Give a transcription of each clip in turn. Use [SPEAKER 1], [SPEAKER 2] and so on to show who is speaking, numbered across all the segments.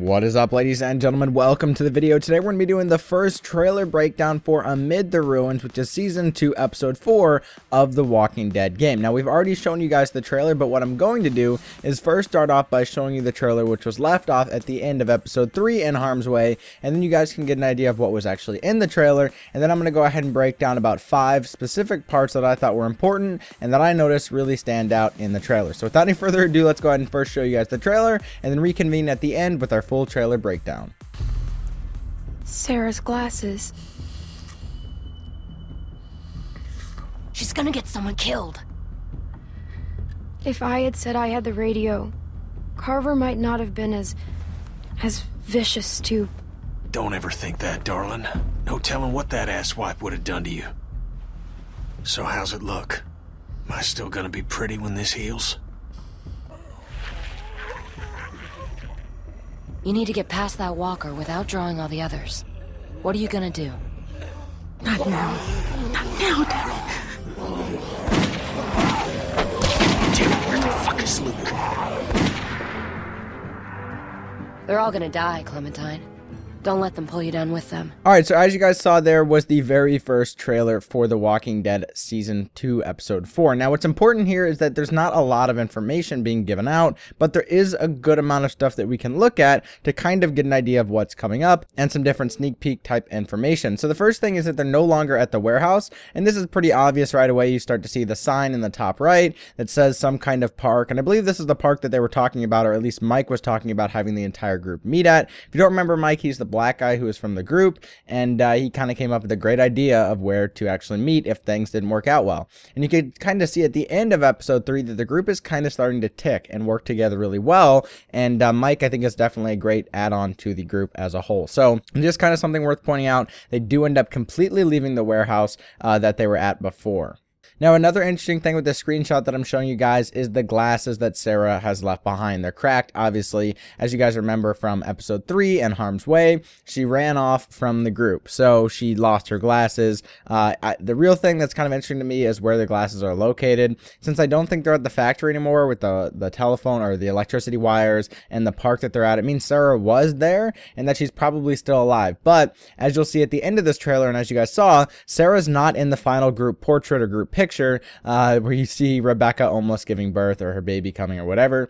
[SPEAKER 1] What is up, ladies and gentlemen? Welcome to the video. Today we're going to be doing the first trailer breakdown for Amid the Ruins, which is Season 2, Episode 4 of the Walking Dead game. Now, we've already shown you guys the trailer, but what I'm going to do is first start off by showing you the trailer, which was left off at the end of Episode 3 in Harm's Way, and then you guys can get an idea of what was actually in the trailer, and then I'm going to go ahead and break down about 5 specific parts that I thought were important and that I noticed really stand out in the trailer. So without any further ado, let's go ahead and first show you guys the trailer, and then reconvene at the end with our full trailer breakdown.
[SPEAKER 2] Sarah's glasses.
[SPEAKER 3] She's gonna get someone killed.
[SPEAKER 2] If I had said I had the radio, Carver might not have been as vicious too.
[SPEAKER 4] Don't ever think that, darling. No telling what that asswipe would have done to you. So how's it look? Am I still gonna be pretty when this heals?
[SPEAKER 3] You need to get past that walker without drawing all the others. What are you gonna do?
[SPEAKER 2] Not now. Not now, damn it.
[SPEAKER 4] Damn it, where the fuck is Luke?
[SPEAKER 3] They're all gonna die, Clementine. Don't let them pull you down with them.
[SPEAKER 1] Alright, so as you guys saw, there was the very first trailer for The Walking Dead Season 2, Episode 4. Now, what's important here is that there's not a lot of information being given out, but there is a good amount of stuff that we can look at to kind of get an idea of what's coming up and some different sneak peek type information. So the first thing is that they're no longer at the warehouse, and this is pretty obvious right away. You start to see the sign in the top right that says some kind of park, and I believe this is the park that they were talking about, or at least Mike was talking about having the entire group meet at. If you don't remember Mike, he's the black guy who is from the group, and he kind of came up with a great idea of where to actually meet if things didn't work out well. And you could kind of see at the end of Episode 3 that the group is kind of starting to tick and work together really well, and Mike, I think, is definitely a great add-on to the group as a whole. So just kind of something worth pointing out. They do end up completely leaving the warehouse that they were at before. Now, another interesting thing with this screenshot that I'm showing you guys is the glasses that Sarah has left behind. They're cracked, obviously. As you guys remember from Episode 3 and Harm's Way, she ran off from the group, so she lost her glasses. The real thing that's kind of interesting to me is where the glasses are located. Since I don't think they're at the factory anymore with the telephone or the electricity wires and the park that they're at, it means Sarah was there and that she's probably still alive. But as you'll see at the end of this trailer, and as you guys saw, Sarah's not in the final group portrait or group picture where you see Rebecca almost giving birth or her baby coming or whatever.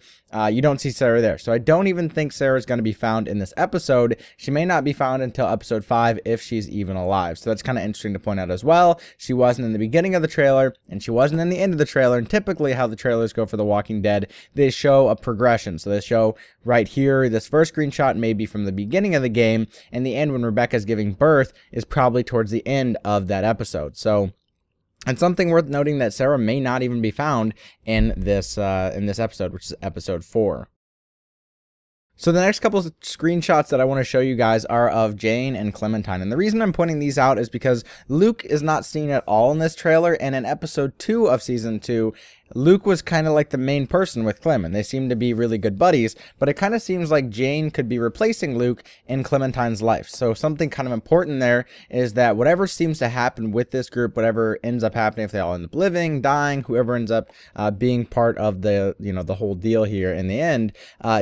[SPEAKER 1] You don't see Sarah there. So I don't even think Sarah's going to be found in this episode. She may not be found until Episode 5 if she's even alive. So that's kind of interesting to point out as well. She wasn't in the beginning of the trailer and she wasn't in the end of the trailer. And typically how the trailers go for The Walking Dead, they show a progression. So they show right here, this first screenshot may be from the beginning of the game, and the end when Rebecca's giving birth is probably towards the end of that episode. So and something worth noting that Sarah may not even be found in this episode, which is Episode 4. So the next couple of screenshots that I want to show you guys are of Jane and Clementine. And the reason I'm pointing these out is because Luke is not seen at all in this trailer. And in Episode 2 of Season 2, Luke was kind of like the main person with Clem, and they seem to be really good buddies, but it kind of seems like Jane could be replacing Luke in Clementine's life. So something kind of important there is that whatever seems to happen with this group, whatever ends up happening, if they all end up living, dying, whoever ends up being part of the, the whole deal here in the end,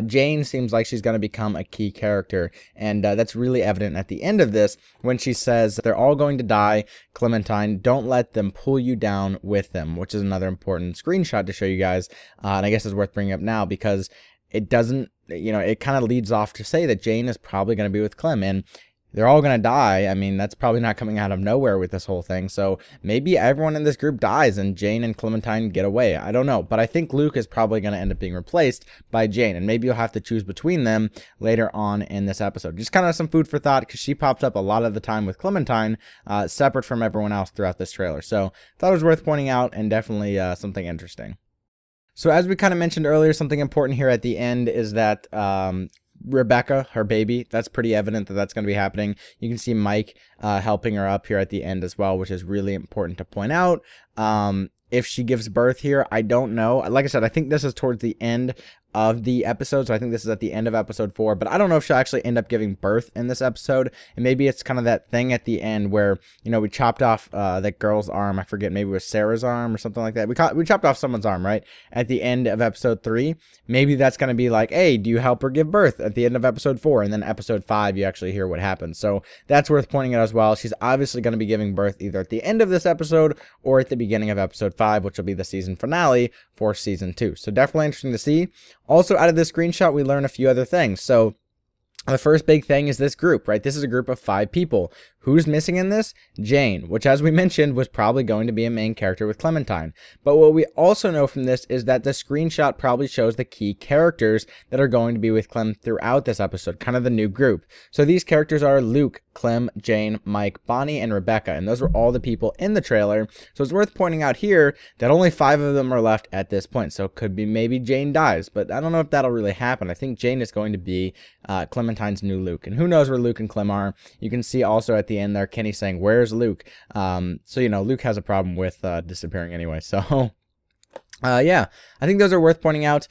[SPEAKER 1] Jane seems like she's going to become a key character, and that's really evident at the end of this when she says they're all going to die. Clementine, don't let them pull you down with them, which is another important screenshot to show you guys, and I guess it's worth bringing up now because it doesn't, it kind of leads off to say that Jane is probably going to be with Clem, and they're all going to die. I mean, that's probably not coming out of nowhere with this whole thing. So maybe everyone in this group dies and Jane and Clementine get away. I don't know. But I think Luke is probably going to end up being replaced by Jane. And maybe you'll have to choose between them later on in this episode. Just kind of some food for thought because she pops up a lot of the time with Clementine, separate from everyone else throughout this trailer. So thought it was worth pointing out and definitely something interesting. So as we kind of mentioned earlier, something important here at the end is that Rebecca, her baby, that's pretty evident that that's going to be happening. You can see Mike helping her up here at the end as well, which is really important to point out. If she gives birth here, I don't know. Like I said, I think this is towards the end of the episode. So I think this is at the end of episode 4, but I don't know if she'll actually end up giving birth in this episode. And maybe it's kind of that thing at the end where, you know, we chopped off that girl's arm. I forget, maybe it was Sarah's arm or something like that. We chopped off someone's arm, right? At the end of episode 3. Maybe that's going to be like, hey, do you help her give birth at the end of episode 4? And then episode 5, you actually hear what happens. So that's worth pointing out as well. She's obviously going to be giving birth either at the end of this episode or at the beginning of episode 5, which will be the season finale for season 2. So definitely interesting to see. Also, out of this screenshot, we learn a few other things. So the first big thing is this group, right? This is a group of 5 people. Who's missing in this? Jane, which, as we mentioned, was probably going to be a main character with Clementine. But what we also know from this is that the screenshot probably shows the key characters that are going to be with Clem throughout this episode, kind of the new group. So these characters are Luke, Clem, Jane, Mike, Bonnie, and Rebecca, and those were all the people in the trailer. So it's worth pointing out here that only 5 of them are left at this point. So it could be maybe Jane dies, but I don't know if that'll really happen. I think Jane is going to be Clementine's new Luke, and who knows where Luke and Clem are. You can see also at the end there Kenny saying, "Where's Luke?" So you know, Luke has a problem with disappearing anyway. So yeah, I think those are worth pointing out.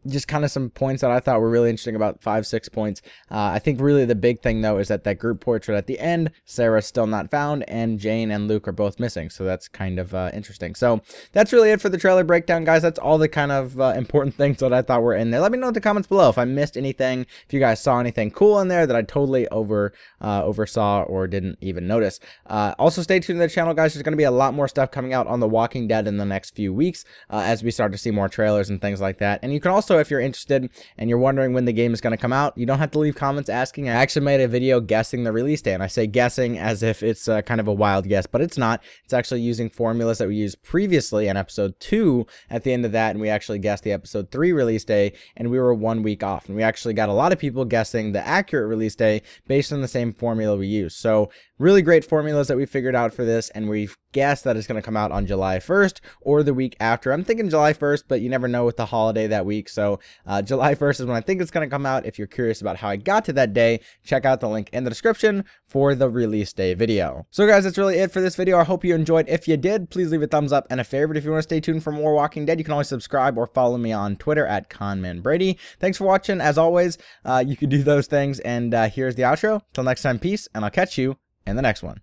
[SPEAKER 1] Just kind of some points that I thought were really interesting, about 5-6 points. I think really the big thing though is that group portrait at the end, Sarah's still not found, and Jane and Luke are both missing. So that's kind of interesting. So that's really it for the trailer breakdown, guys. That's all the kind of important things that I thought were in there. Let me know in the comments below if I missed anything, if you guys saw anything cool in there that I totally oversaw or didn't even notice. Also stay tuned to the channel, guys. There's going to be a lot more stuff coming out on The Walking Dead in the next few weeks as we start to see more trailers and things like that. And you can also, if you're interested and you're wondering when the game is going to come out, you don't have to leave comments asking. I actually made a video guessing the release date, and I say guessing as if it's kind of a wild guess, but it's not. It's actually using formulas that we used previously in episode 2 at the end of that, and we actually guessed the episode 3 release day, and we were 1 week off, and we actually got a lot of people guessing the accurate release day based on the same formula we used. So really great formulas that we figured out for this, and we've guessed that it's going to come out on July 1st or the week after. I'm thinking July 1st, but you never know with the holiday that week. So July 1st is when I think it's going to come out. If you're curious about how I got to that day, check out the link in the description for the release day video. So guys, that's really it for this video. I hope you enjoyed. If you did, please leave a thumbs up and a favorite. If you want to stay tuned for more Walking Dead, you can always subscribe or follow me on Twitter at ConmanBrady. Thanks for watching. As always, you can do those things, and here's the outro. Till next time, peace, and I'll catch you in the next one.